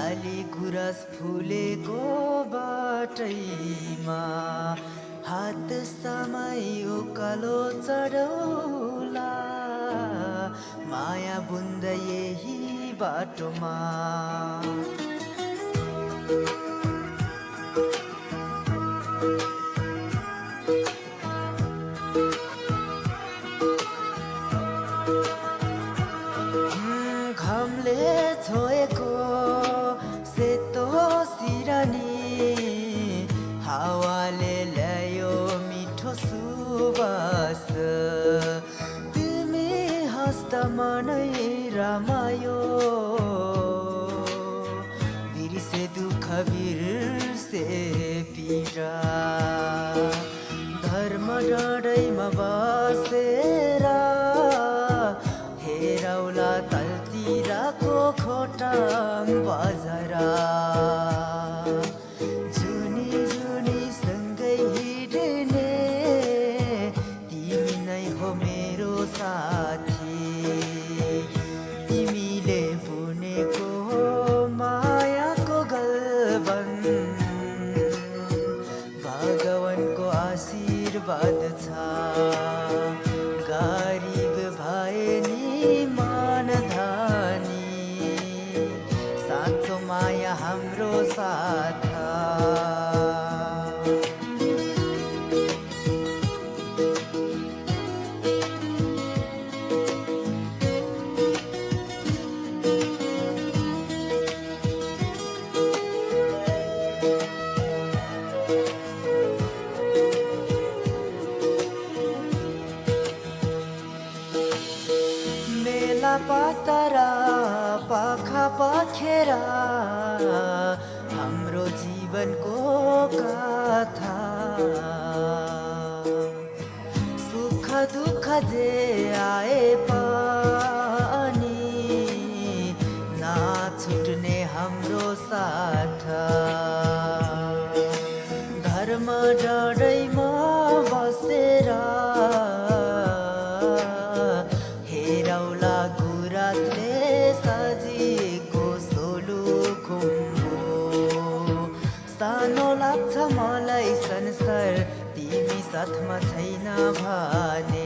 लाली गुराँस फुलेको बाटैमा हात समाई उकालो चढौला माया बुन्द यही बाटोमा घामले छोएको सेतो सिरानी हावाले ल्यायो मिठो सुवास तिमी हाँस्दा मनै रमायो बिर्से दुःख बिर्से पीडा धर्म डढैमा बसेर हेरौला तलतिरको खोटाङ बजारा जुनी जुनी सँगै हिँड्ने तिमी नै हो मेरो साथी तिमीले बुनेको मायाको गलबन भगवानको आशीर्वाद छ गरिब भए नि मान धनी साँचो माया हाम्रो साथ मेला पातरा पाखा पाखेरा हाम्रो जीवनको कथा सुख दुःख जे आए पनि नछुट्ने हाम्रो साथ धर्म डढैमा बसेर हेरौला गुराँसले सजिएको सोलु खुम्बु सानो लाग्छ मलाई संसार तिमी साथमा छैन भने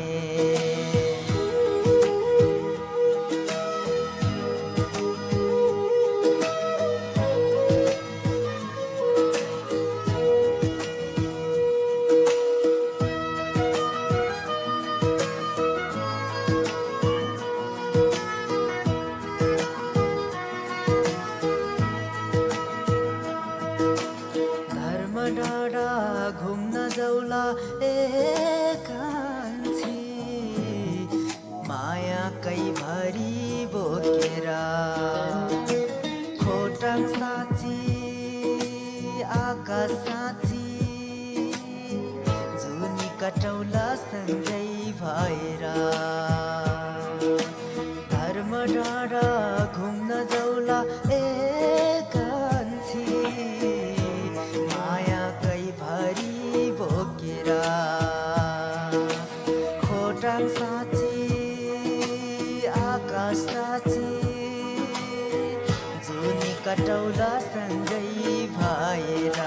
डाँडा घुम्न जाउला एकान्छी मायाकै भरी बोकेर खोटाङ साँची आकाश साँची जुनी कटौला सँगै भएर धर्म डाँडा घुम्न जाउला एकान्छी मायाकै भरी बोकेर खोटाङ साँची आकाश साँची जुनी कटौला सँगै भएर